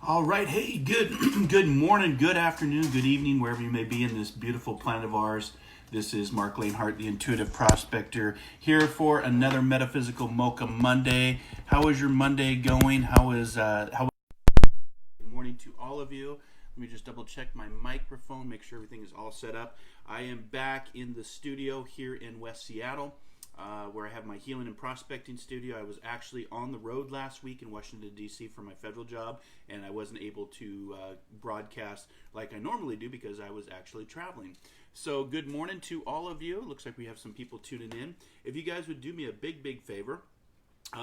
All right, hey, good morning, good afternoon, good evening, wherever you may be in this beautiful planet of ours. This is Marc Lainhart, the Intuitive Prospector, here for another Metaphysical Mocha Monday. How is your Monday going? Good morning to all of you. Let me just double check my microphone, make sure everything is all set up. I am back in the studio here in West Seattle, where I have my healing and prospecting studio. I was actually on the road last week in Washington, D.C. for my federal job, and I wasn't able to broadcast like I normally do because I was actually traveling. So good morning to all of you. Looks like we have some people tuning in. If you guys would do me a big favor,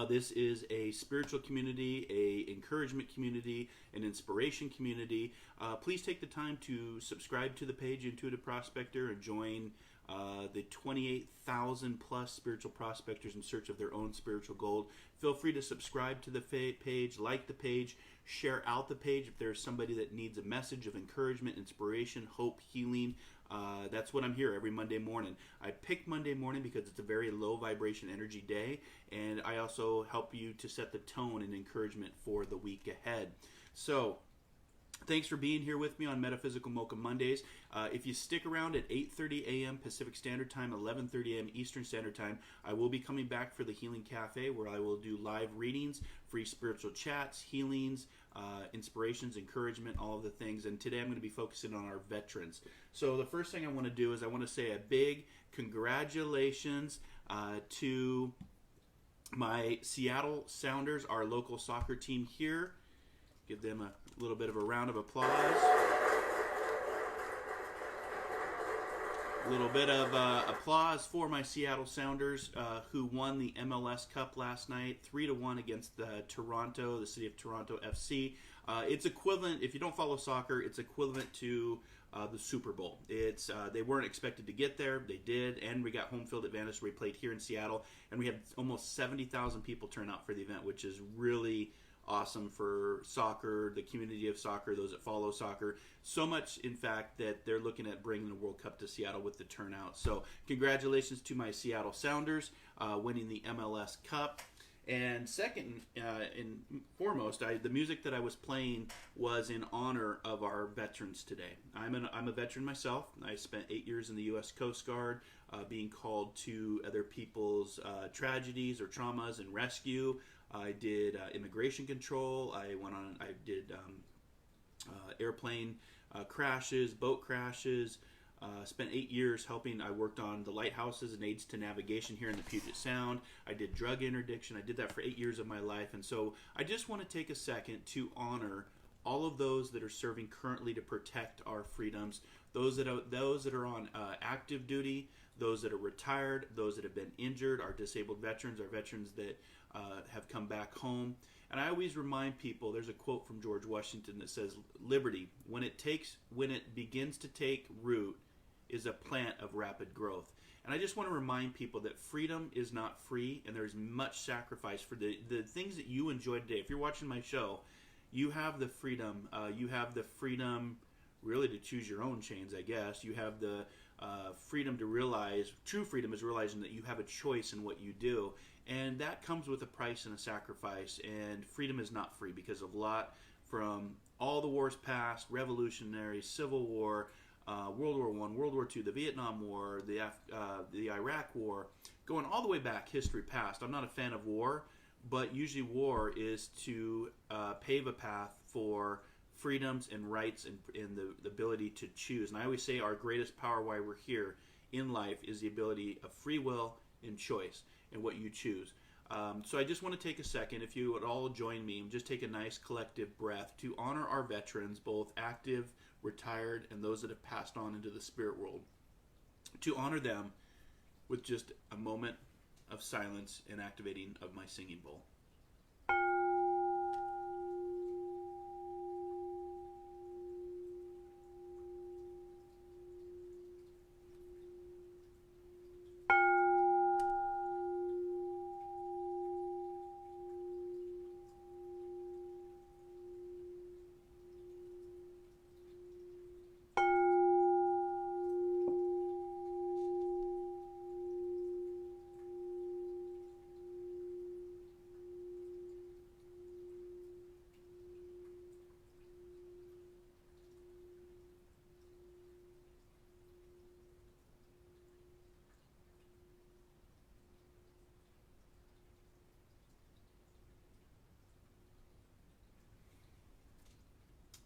this is a spiritual community, a encouragement community, an inspiration community. Please take the time to subscribe to the page Intuitive Prospector and join the 28,000 plus spiritual prospectors in search of their own spiritual gold. Feel free to subscribe to the page, like the page, share out the page if there's somebody that needs a message of encouragement, inspiration, hope, healing. That's what I'm here every Monday morning. I picked Monday morning because it's a very low vibration energy day, and I also help you to set the tone and encouragement for the week ahead. So thanks for being here with me on Metaphysical Mocha Mondays. If you stick around at 8:30 a.m. Pacific Standard Time, 11:30 a.m. Eastern Standard Time, I will be coming back for the Healing Cafe, where I will do live readings, free spiritual chats, healings, inspirations, encouragement, all of the things. And today I'm going to be focusing on our veterans. So the first thing I want to do is I want to say a big congratulations to my Seattle Sounders, our local soccer team here. Give them a little bit of a round of applause. A little bit of applause for my Seattle Sounders, who won the MLS Cup last night, 3-1 against the city of Toronto FC. It's equivalent, if you don't follow soccer, it's equivalent to the Super Bowl. They weren't expected to get there. They did, and we got home field advantage. We played here in Seattle, and we had almost 70,000 people turn out for the event, which is really awesome for soccer, the community of soccer, those that follow soccer. So much, in fact, that they're looking at bringing the World Cup to Seattle with the turnout. So congratulations to my Seattle Sounders winning the MLS Cup. And second and foremost, the music that I was playing was in honor of our veterans today. I'm a veteran myself. I spent 8 years in the U.S. Coast Guard, being called to other people's tragedies or traumas and rescue. I did immigration control. I did airplane crashes, boat crashes. Spent 8 years helping. I worked on the lighthouses and aids to navigation here in the Puget Sound. I did drug interdiction. I did that for 8 years of my life. And so I just want to take a second to honor all of those that are serving currently to protect our freedoms, those that are on active duty, those that are retired, those that have been injured, our disabled veterans, our veterans that have come back home. And I always remind people, there's a quote from George Washington that says, "Liberty, when it begins to take root, is a plant of rapid growth." And I just want to remind people that freedom is not free, and there's much sacrifice for the things that you enjoy today. If you're watching my show, you have the freedom. You have the freedom, really, to choose your own chains, I guess. You have the freedom to realize, true freedom is realizing that you have a choice in what you do. And that comes with a price and a sacrifice. And freedom is not free because of a lot from all the wars past, Revolutionary, Civil War, World War I, World War II, the Vietnam War, the Iraq War, going all the way back, history past. I'm not a fan of war, but usually war is to pave a path for freedoms and rights and the ability to choose. And I always say our greatest power, why we're here in life, is the ability of free will and choice and what you choose. So I just want to take a second, if you would all join me, and just take a nice collective breath to honor our veterans, both active, retired, and those that have passed on into the spirit world. To honor them with just a moment of silence and activating of my singing bowl.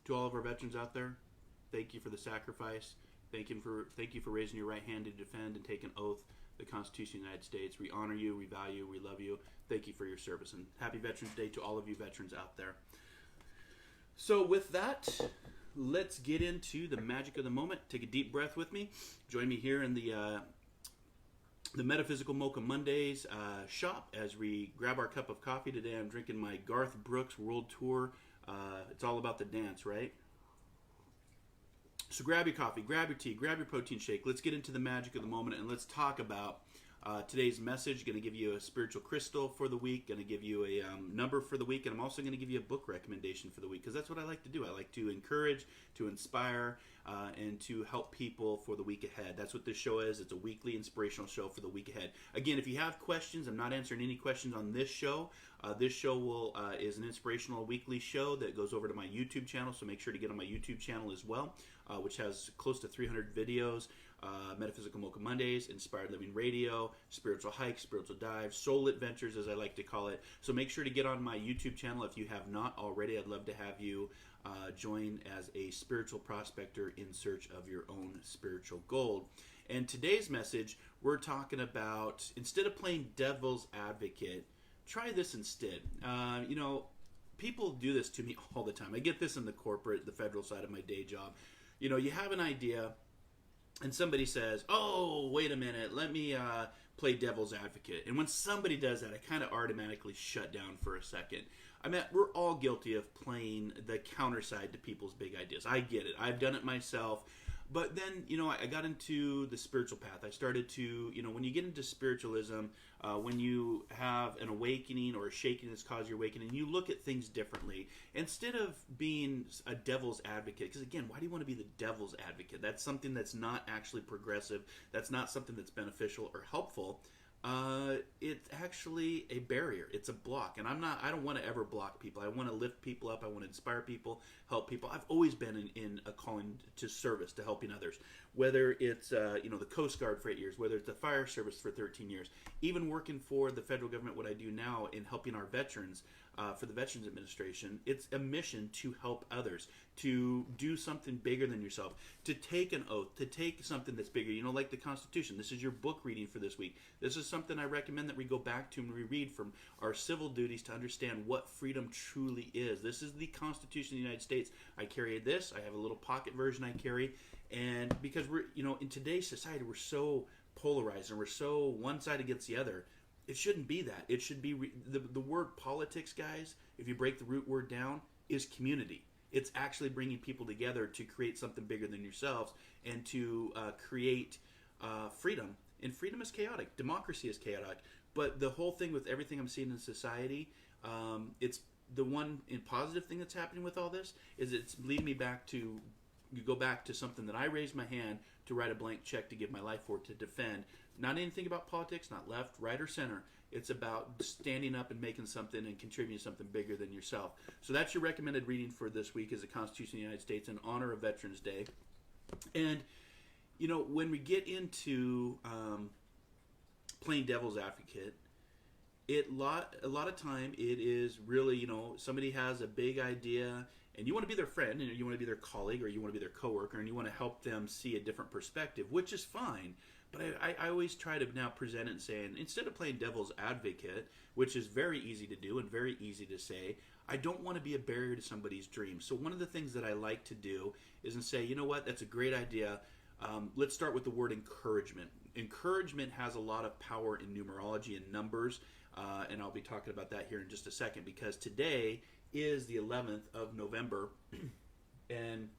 To all of our veterans out there, thank you for the sacrifice. Thank you for raising your right hand to defend and take an oath the Constitution of the United States. We honor you, we value, we love you. Thank you for your service, and happy Veterans Day to all of you veterans out there. So with that, let's get into the magic of the moment. Take a deep breath with me. Join me here in the Metaphysical Mocha Mondays shop as we grab our cup of coffee. Today I'm drinking my Garth Brooks World Tour. It's all about the dance, right? So grab your coffee, grab your tea, grab your protein shake. Let's get into the magic of the moment, and let's talk about today's message. Going to give you a spiritual crystal for the week. Going to give you a number for the week, and I'm also going to give you a book recommendation for the week, because that's what I like to do. I like to encourage, to inspire, and to help people for the week ahead. That's what this show is. It's a weekly inspirational show for the week ahead. Again, if you have questions, I'm not answering any questions on this show. This show is an inspirational weekly show that goes over to my YouTube channel, so make sure to get on my YouTube channel as well, which has close to 300 videos. Metaphysical Mocha Mondays, Inspired Living Radio, Spiritual Hikes, Spiritual Dives, Soul Adventures, as I like to call it. So make sure to get on my YouTube channel if you have not already. I'd love to have you join as a spiritual prospector in search of your own spiritual gold. And today's message, we're talking about, instead of playing devil's advocate, try this instead. People do this to me all the time. I get this in the federal side of my day job. You have an idea, and somebody says, "Oh, wait a minute, let me play devil's advocate." And when somebody does that, I kind of automatically shut down for a second. I mean, we're all guilty of playing the counter side to people's big ideas. I get it. I've done it myself. But then, I got into the spiritual path. I started to, when you get into spiritualism, when you have an awakening or a shaking that's caused your awakening, you look at things differently. Instead of being a devil's advocate, because again, why do you want to be the devil's advocate? That's something that's not actually progressive. That's not something that's beneficial or helpful. It's actually a barrier. It's a block. And I don't want to ever block people. I want to lift people up. I want to inspire people, help people. I've always been in a calling to service, to helping others. Whether it's, the Coast Guard for 8 years, whether it's the fire service for 13 years, even working for the federal government, what I do now in helping our veterans, for the Veterans Administration. It's a mission to help others, to do something bigger than yourself, to take an oath, to take something that's bigger. Like the Constitution. This is your book reading for this week. This is something I recommend that we go back to and reread from our civil duties to understand what freedom truly is. This is the Constitution of the United States. I carry this. I have a little pocket version I carry. And because we're, in today's society, we're so polarized and we're so one side against the other. It shouldn't be that. It should be the word politics, guys, if you break the root word down, is community. It's actually bringing people together to create something bigger than yourselves and to create freedom. And freedom is chaotic. Democracy is chaotic. But the whole thing with everything I'm seeing in society, it's the one positive thing that's happening with all this is it's leading me back to go back to something that I raised my hand to write a blank check to give my life for, to defend. Not anything about politics, not left, right, or center. It's about standing up and making something and contributing something bigger than yourself. So that's your recommended reading for this week is the Constitution of the United States in honor of Veterans Day. And, when we get into playing devil's advocate, a lot of time it is really, somebody has a big idea and you want to be their friend and you want to be their colleague or you want to be their coworker and you want to help them see a different perspective, which is fine. But I always try to now present it and say, instead of playing devil's advocate, which is very easy to do and very easy to say, I don't want to be a barrier to somebody's dream. So one of the things that I like to do is say, you know what, that's a great idea. Let's start with the word encouragement. Encouragement has a lot of power in numerology and numbers, and I'll be talking about that here in just a second because today is the 11th of November, and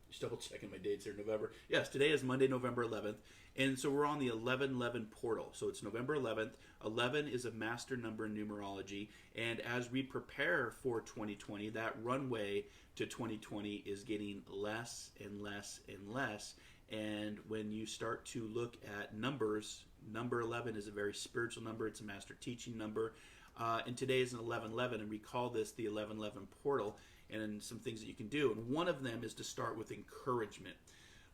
just double checking my dates here, November. Yes, today is Monday, November 11th, and so we're on the 1111 portal. So it's November 11th. 11 is a master number in numerology, and as we prepare for 2020, that runway to 2020 is getting less and less and less. And when you start to look at numbers, number 11 is a very spiritual number. It's a master teaching number. And today is an 1111, and we call this the 1111 portal, and some things that you can do. And one of them is to start with encouragement.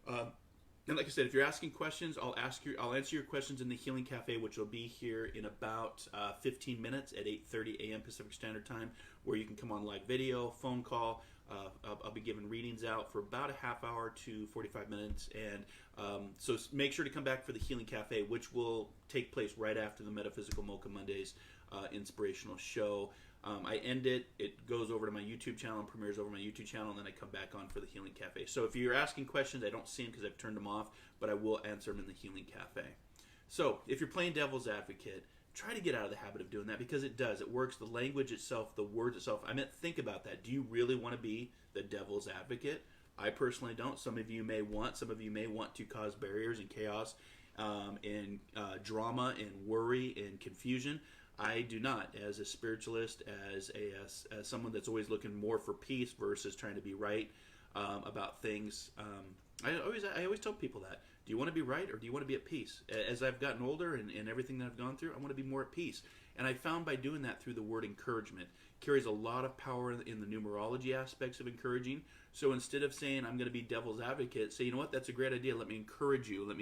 And like I said, if you're asking questions, I'll answer your questions in the Healing Cafe, which will be here in about 15 minutes at 8:30 a.m. Pacific Standard Time, where you can come on live video, phone call. I'll be giving readings out for about a half hour to 45 minutes. And so make sure to come back for the Healing Cafe, which will take place right after the Metaphysical Mocha Mondays inspirational show. I end it, it goes over to my YouTube channel and premieres over my YouTube channel, and then I come back on for the Healing Cafe. So if you're asking questions, I don't see them because I've turned them off, but I will answer them in the Healing Cafe. So if you're playing devil's advocate, try to get out of the habit of doing that because it does. It works. The language itself, the words itself. I meant, think about that. Do you really want to be the devil's advocate? I personally don't. Some of you may want. Some of you may want to cause barriers and chaos and drama and worry and confusion. I do not. As a spiritualist, as someone that's always looking more for peace versus trying to be right about things, I always tell people that. Do you want to be right or do you want to be at peace? As I've gotten older and everything that I've gone through, I want to be more at peace. And I found by doing that through the word encouragement, carries a lot of power in the numerology aspects of encouraging. So instead of saying I'm going to be devil's advocate, say, you know what, that's a great idea. Let me encourage you.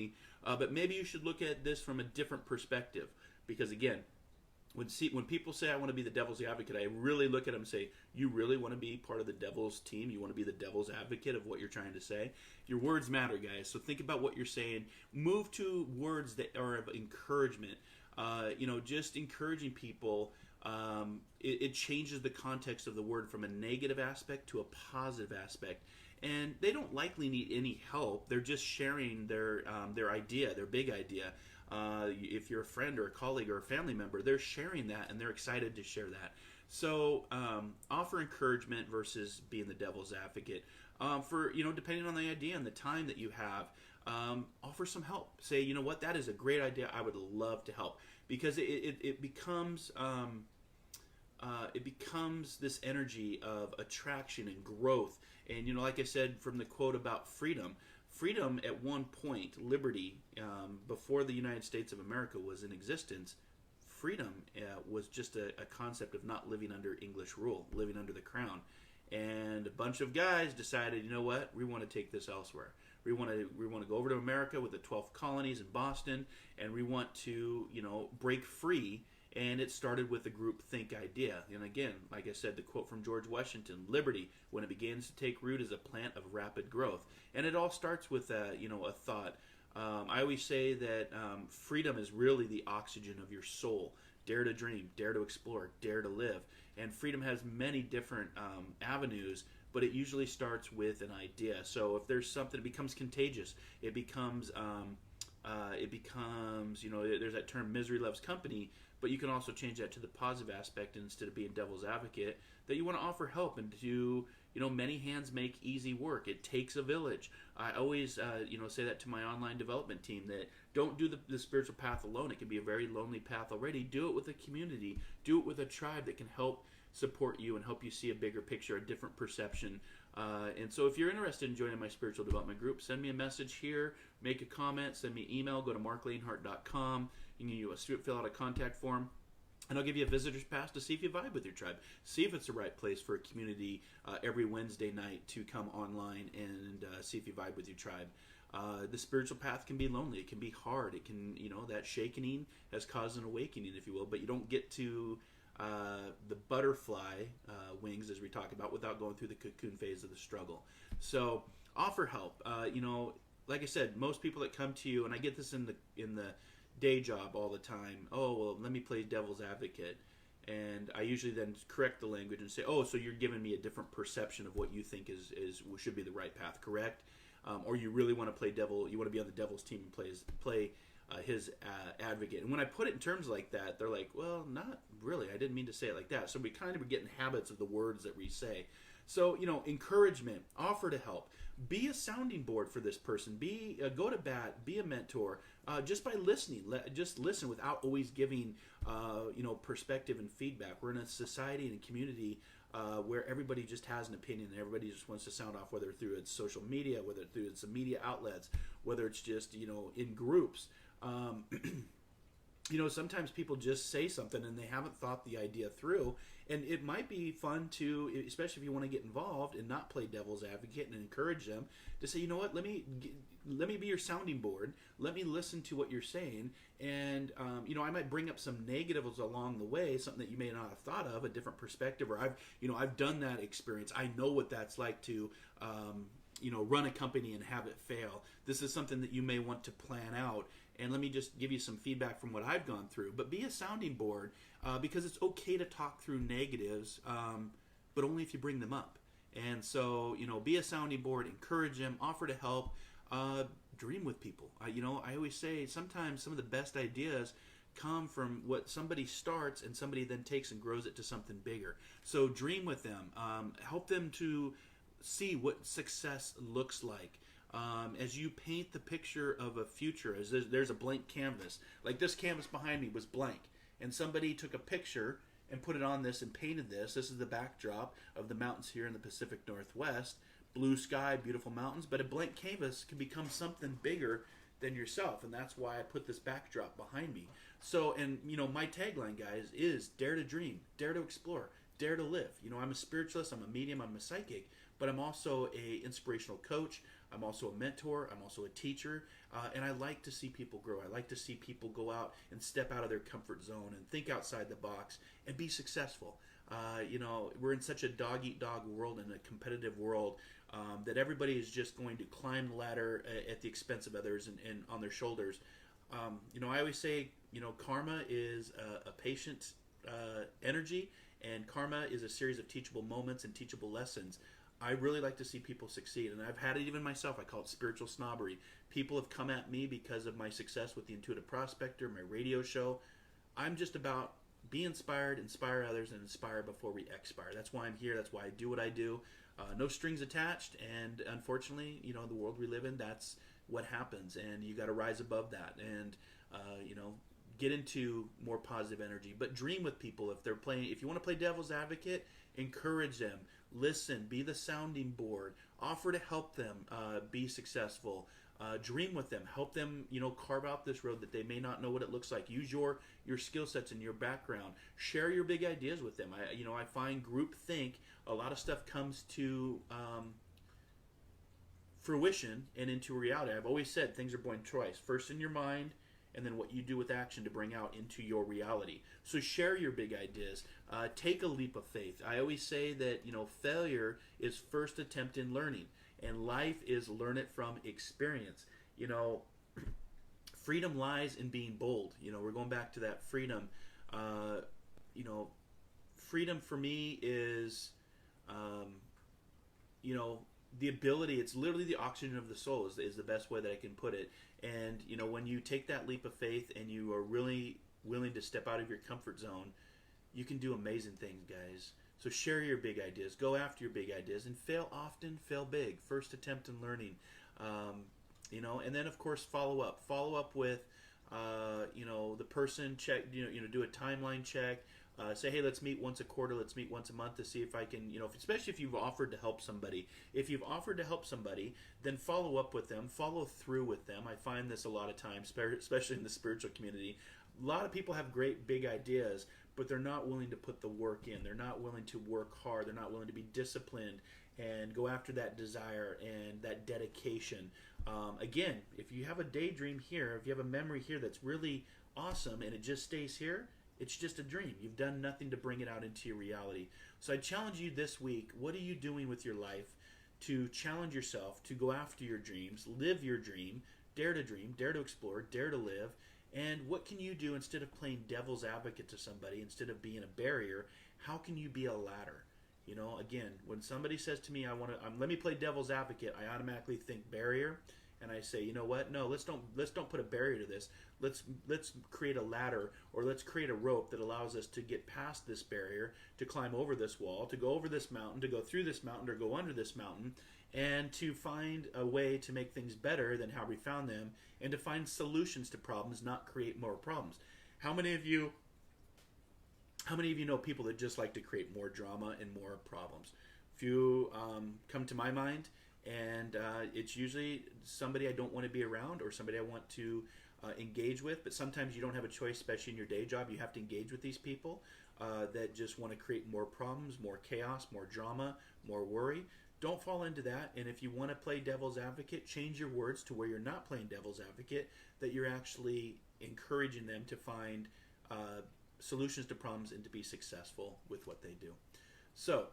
But maybe you should look at this from a different perspective. Because again, when people say I want to be the devil's advocate, I really look at them and say, you really want to be part of the devil's team? You want to be the devil's advocate of what you're trying to say? Your words matter, guys. So think about what you're saying. Move to words that are of encouragement. Just encouraging people. It changes the context of the word from a negative aspect to a positive aspect. And they don't likely need any help. They're just sharing their idea, their big idea. If you're a friend or a colleague or a family member, they're sharing that and they're excited to share that. So offer encouragement versus being the devil's advocate. Depending on the idea and the time that you have, offer some help. Say, you know what, that is a great idea. I would love to help, because it becomes this energy of attraction and growth. And like I said from the quote about freedom at one point, liberty, before the United States of America was in existence, freedom was just a concept of not living under English rule, living under the crown. And a bunch of guys decided, you know what, we want to take this elsewhere. We want to go over to America with the 12 colonies in Boston, and we want to, break free And it started with a group think idea. And again, like I said, the quote from George Washington: "Liberty, when it begins to take root, is a plant of rapid growth." And it all starts with a thought. I always say that freedom is really the oxygen of your soul. Dare to dream, dare to explore, dare to live. And freedom has many different avenues, but it usually starts with an idea. So if there's something, it becomes contagious. It becomes, there's that term, misery loves company, but you can also change that to the positive aspect, and instead of being devil's advocate, that you want to offer help and do, many hands make easy work. It takes a village. I always, say that to my online development team, that don't do the spiritual path alone. It can be a very lonely path already. Do it with a community. Do it with a tribe that can help support you and help you see a bigger picture, a different perception. And so if you're interested in joining my spiritual development group, send me a message here, make a comment, send me an email, go to marclainhart.com. You can fill out a contact form, and I'll give you a visitor's pass to see if you vibe with your tribe. See if it's the right place for a community every Wednesday night to come online and see if you vibe with your tribe. The spiritual path can be lonely. It can be hard. It can, that shakening has caused an awakening, if you will, but you don't get to the butterfly wings, as we talk about, without going through the cocoon phase of the struggle. So offer help. Like I said, most people that come to you, and I get this in the day job all the time. Oh, well, let me play devil's advocate. And I usually then correct the language and say, oh, so you're giving me a different perception of what you think should be the right path, correct? Or you really want to play devil, you want to be on the devil's team and play his advocate. And when I put it in terms like that, they're like, well, not really. I didn't mean to say it like that. So we kind of get in habits of the words that we say. So, encouragement, offer to help, be a sounding board for this person, go to bat, be a mentor, just by listening. Just listen without always giving, perspective and feedback. We're in a society and a community where everybody just has an opinion, and everybody just wants to sound off, whether through its social media, whether through its media outlets, whether it's just, in groups. Sometimes people just say something and they haven't thought the idea through, and it might be fun to, especially if you want to get involved and not play devil's advocate, and encourage them to say, you know what, let me be your sounding board. Let me listen to what you're saying, and I might bring up some negatives along the way, something that you may not have thought of, a different perspective, or I've done that experience. I know what that's like to run a company and have it fail. This is something that you may want to plan out. And let me just give you some feedback from what I've gone through. But be a sounding board, because it's okay to talk through negatives, but only if you bring them up. And so, be a sounding board, encourage them, offer to help, dream with people. I always say sometimes some of the best ideas come from what somebody starts and somebody then takes and grows it to something bigger. So dream with them, help them to see what success looks like. As you paint the picture of a future, as there's a blank canvas. Like this canvas behind me was blank, and somebody took a picture and put it on this and painted this. This is the backdrop of the mountains here in the Pacific Northwest. Blue sky, beautiful mountains, but a blank canvas can become something bigger than yourself, and that's why I put this backdrop behind me. So, and my tagline, guys, is dare to dream, dare to explore, dare to live. I'm a spiritualist, I'm a medium, I'm a psychic, but I'm also a inspirational coach. I'm also a mentor. I'm also a teacher. And I like to see people grow. I like to see people go out and step out of their comfort zone and think outside the box and be successful. We're in such a dog-eat-dog world and a competitive world that everybody is just going to climb the ladder at the expense of others and on their shoulders. I always say, karma is a patient energy, and karma is a series of teachable moments and teachable lessons. I really like to see people succeed, and I've had it even myself. I call it spiritual snobbery. People have come at me because of my success with the Intuitive Prospector, my radio show. I'm just about be inspired, inspire others, and inspire before we expire. That's why I'm here. That's why I do what I do. No strings attached, and unfortunately, the world we live in, that's what happens, and you got to rise above that, and get into more positive energy. But dream with people. If you want to play devil's advocate, encourage them, listen, be the sounding board, offer to help them be successful. Dream with them, help them, carve out this road that they may not know what it looks like. Use your skill sets and your background. Share your big ideas with them. I find group think, a lot of stuff comes to fruition and into reality. I've always said things are born twice. First in your mind, and then what you do with action to bring out into your reality. So share your big ideas. Take a leap of faith. I always say that, failure is first attempt in learning, and life is learn it from experience. Freedom lies in being bold. We're going back to that freedom. Freedom for me is, the ability, it's literally the oxygen of the soul is the best way that I can put it. And, when you take that leap of faith and you are really willing to step out of your comfort zone, you can do amazing things, guys. So share your big ideas. Go after your big ideas and fail often, fail big. First attempt in learning. And then, of course, follow up. Follow up with, the person, check, do a timeline check. Say, hey, let's meet once a quarter, let's meet once a month to see if I can, especially if you've offered to help somebody. If you've offered to help somebody, then follow up with them, follow through with them. I find this a lot of times, especially in the spiritual community. A lot of people have great big ideas, but they're not willing to put the work in. They're not willing to work hard. They're not willing to be disciplined and go after that desire and that dedication. Again, if you have a daydream here, if you have a memory here that's really awesome and it just stays here, it's just a dream. You've done nothing to bring it out into your reality. So I challenge you this week, what are you doing with your life to challenge yourself, to go after your dreams, live your dream, dare to explore, dare to live, and what can you do instead of playing devil's advocate to somebody, instead of being a barrier, how can you be a ladder? Again, when somebody says to me, let me play devil's advocate, I automatically think barrier. And I say, you know what? No, let's don't put a barrier to this. Let's create a ladder, or let's create a rope that allows us to get past this barrier, to climb over this wall, to go over this mountain, to go through this mountain, or go under this mountain, and to find a way to make things better than how we found them, and to find solutions to problems, not create more problems. How many of you know people that just like to create more drama and more problems? Few come to my mind. And it's usually somebody I don't want to be around, or somebody I want to engage with. But sometimes you don't have a choice, especially in your day job. You have to engage with these people that just want to create more problems, more chaos, more drama, more worry. Don't fall into that. And if you want to play devil's advocate, change your words to where you're not playing devil's advocate, that you're actually encouraging them to find solutions to problems and to be successful with what they do. So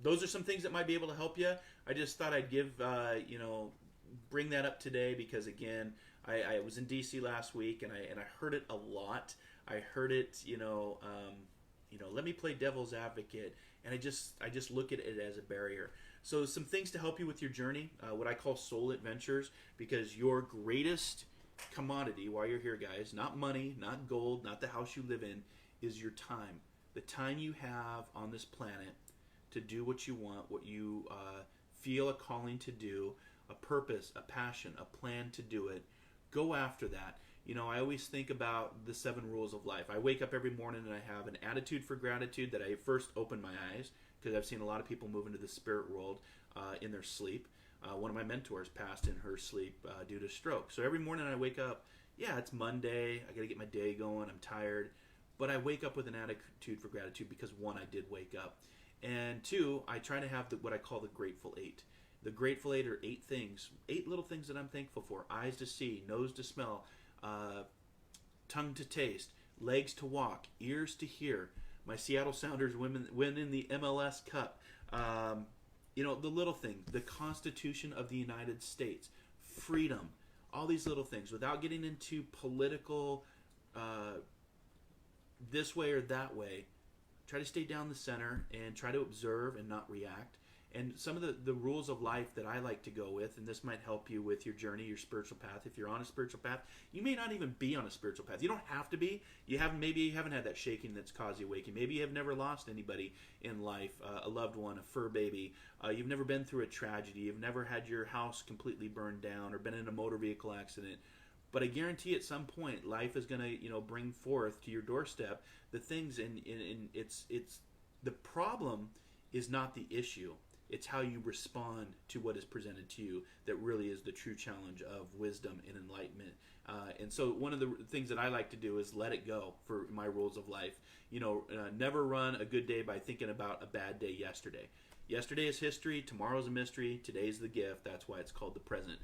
those are some things that might be able to help you. I just thought I'd bring that up today because, again, I was in DC last week and I heard it a lot. I heard it, let me play devil's advocate, and I just look at it as a barrier. So some things to help you with your journey, what I call soul adventures, because your greatest commodity while you're here, guys, not money, not gold, not the house you live in, is your time. The time you have on this planet to do what you want, what you feel a calling to do, a purpose, a passion, a plan to do it. Go after that. I always think about the 7 rules of life. I wake up every morning and I have an attitude for gratitude, that I first open my eyes, because I've seen a lot of people move into the spirit world in their sleep. One of my mentors passed in her sleep due to stroke. So every morning I wake up, it's Monday, I got to get my day going, I'm tired, but I wake up with an attitude for gratitude because, 1, I did wake up. And 2, I try to have what I call the Grateful 8. The Grateful 8 are 8 things, 8 little things that I'm thankful for. Eyes to see, nose to smell, tongue to taste, legs to walk, ears to hear. My Seattle Sounders winning the MLS Cup. The little things, the Constitution of the United States, freedom, all these little things, without getting into political this way or that way. Try to stay down the center and try to observe and not react. And some of the rules of life that I like to go with, and this might help you with your journey, your spiritual path. If you're on a spiritual path, you may not even be on a spiritual path. You don't have to be. Maybe you haven't had that shaking that's caused you awakening. Maybe you have never lost anybody in life, a loved one, a fur baby. You've never been through a tragedy. You've never had your house completely burned down or been in a motor vehicle accident. But I guarantee at some point life is going to bring forth to your doorstep the things, and it's the problem is not the issue. It's how you respond to what is presented to you that really is the true challenge of wisdom and enlightenment. And so one of the things that I like to do is let it go for my rules of life. Never run a good day by thinking about a bad day yesterday. Yesterday is history. Tomorrow's a mystery. Today's the gift. That's why it's called the present.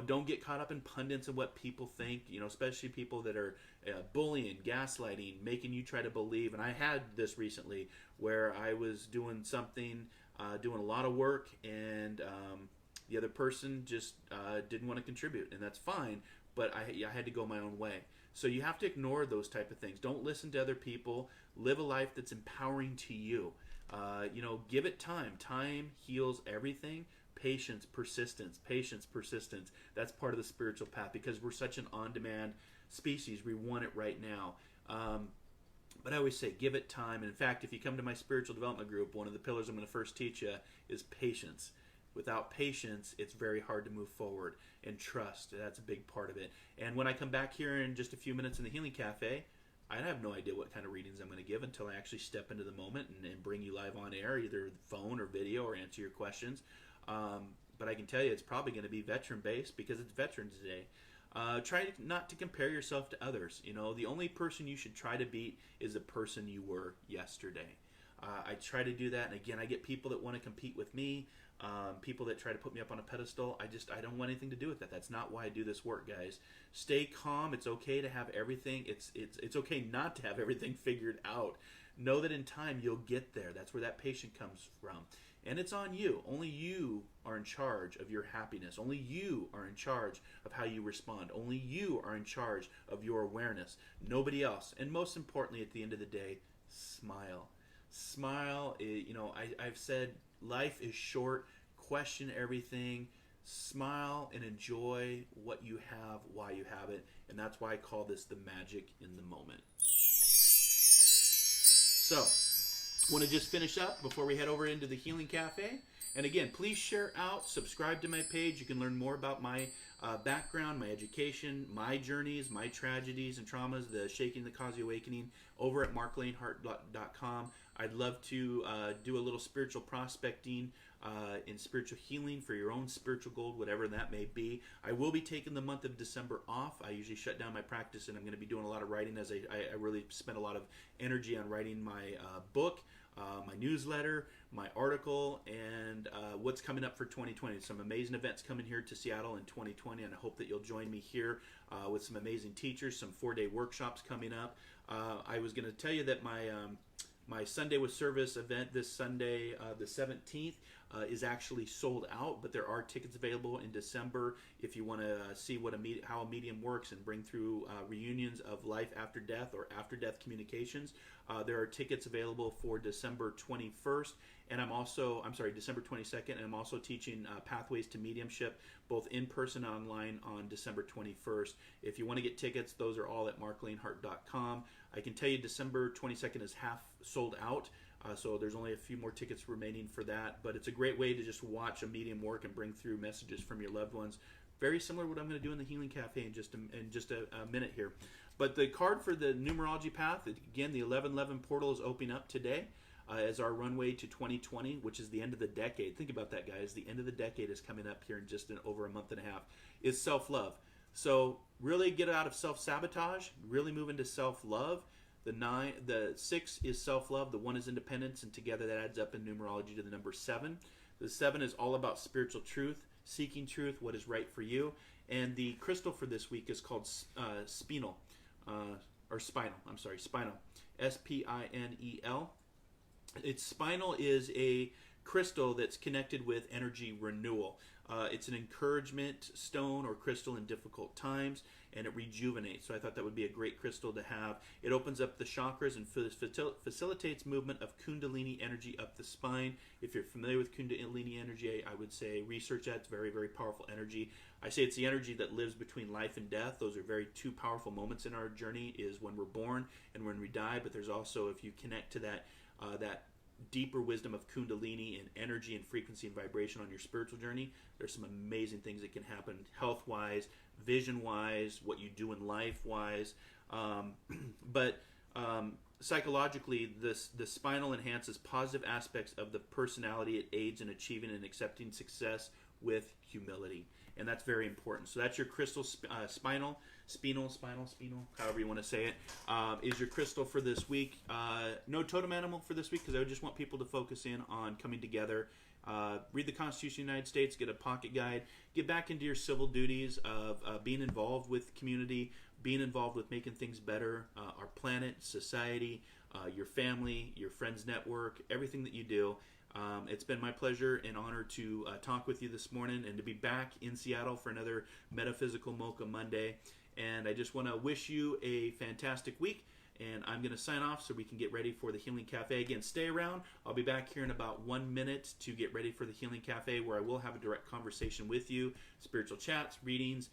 Don't get caught up in pundits and what people think, especially people that are bullying, gaslighting, making you try to believe. And I had this recently where I was doing something, doing a lot of work, and the other person just didn't want to contribute, and that's fine, but I had to go my own way. So you have to ignore those type of things. Don't listen to other people. Live a life that's empowering to you. Give it time. Time heals everything. Patience, persistence. That's part of the spiritual path, because we're such an on-demand species. We want it right now. But I always say, give it time. And in fact, if you come to my spiritual development group, one of the pillars I'm going to first teach you is patience. Without patience, it's very hard to move forward. And trust, that's a big part of it. And when I come back here in just a few minutes in the Healing Cafe, I have no idea what kind of readings I'm going to give until I actually step into the moment and bring you live on air, either phone or video, or answer your questions. But I can tell you it's probably going to be veteran-based, because it's Veterans Day. Try not to compare yourself to others. The only person you should try to beat is the person you were yesterday. I try to do that, and again, I get people that want to compete with me, people that try to put me up on a pedestal. I don't want anything to do with that. That's not why I do this work, guys. Stay calm. It's okay to have everything. It's okay not to have everything figured out. Know that in time you'll get there. That's where that patience comes from. And it's on you. Only you are in charge of your happiness. Only you are in charge of how you respond. Only you are in charge of your awareness. Nobody else. And most importantly, at the end of the day, smile. Smile. I've said life is short. Question everything. Smile and enjoy what you have, why you have it. And that's why I call this the magic in the moment. So, want to just finish up before we head over into the Healing Cafe. And again, please share out, subscribe to my page. You can learn more about my background, my education, my journeys, my tragedies and traumas, the Shaking the Cause the Awakening, over at marclainhart.com. I'd love to do a little spiritual prospecting in spiritual healing for your own spiritual goal, whatever that may be. I will be taking the month of December off. I usually shut down my practice, and I'm going to be doing a lot of writing, as I really spent a lot of energy on writing my book, my newsletter, my article, and what's coming up for 2020. Some amazing events coming here to Seattle in 2020, and I hope that you'll join me here with some amazing teachers, some 4-day workshops coming up. I was going to tell you that my Sunday with Service event this Sunday, the 17th, is actually sold out, but there are tickets available in December if you want to see how a medium works and bring through reunions of life after death or after-death communications. There are tickets available for December 21st, and December 22nd, and I'm also teaching Pathways to Mediumship, both in person and online, on December 21st. If you want to get tickets, those are all at marclainhart.com. I can tell you December 22nd is half sold out, so there's only a few more tickets remaining for that, but it's a great way to just watch a medium work and bring through messages from your loved ones. Very similar to what I'm going to do in the Healing Cafe in just a minute here. But the card for the numerology path, again, the 1111 portal is opening up today as our runway to 2020, which is the end of the decade. Think about that, guys. The end of the decade is coming up here in just over a month and a half. Is self-love. So really get out of self-sabotage, really move into self-love. The 6 is self-love, the 1 is independence, and together that adds up in numerology to the number 7. The 7 is all about spiritual truth, seeking truth, what is right for you. And the crystal for this week is called spinel. Spinel. S-P-I-N-E-L. Spinel is a crystal that's connected with energy renewal. It's an encouragement stone or crystal in difficult times, and it rejuvenates. So I thought that would be a great crystal to have. It opens up the chakras and facilitates movement of Kundalini energy up the spine. If you're familiar with Kundalini energy, I would say research that. It's very, very powerful energy. I say it's the energy that lives between life and death. Those are two powerful moments in our journey, is when we're born and when we die. But there's also, if you connect to that deeper wisdom of Kundalini and energy and frequency and vibration on your spiritual journey, there's some amazing things that can happen health-wise, vision-wise, what you do in life-wise. But psychologically, the spinal enhances positive aspects of the personality. It aids in achieving and accepting success with humility, and that's very important. So that's your crystal spinal, however you want to say it, is your crystal for this week. No totem animal for this week, because I just want people to focus in on coming together read the Constitution of the United States, get a pocket guide, get back into your civil duties of being involved with community, being involved with making things better, our planet, society, your family, your friends network, everything that you do. It's been my pleasure and honor to talk with you this morning and to be back in Seattle for another Metaphysical Mocha Monday. And I just want to wish you a fantastic week. And I'm going to sign off so we can get ready for the Healing Cafe. Again, stay around. I'll be back here in about 1 minute to get ready for the Healing Cafe, where I will have a direct conversation with you, spiritual chats, readings.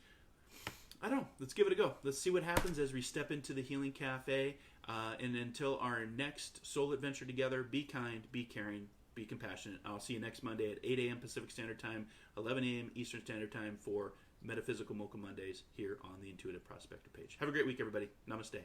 I don't know. Let's give it a go. Let's see what happens as we step into the Healing Cafe. And until our next soul adventure together, be kind, be caring, be compassionate. I'll see you next Monday at 8 a.m. Pacific Standard Time, 11 a.m. Eastern Standard Time for Metaphysical Mocha Mondays here on the Intuitive Prospector page. Have a great week, everybody. Namaste.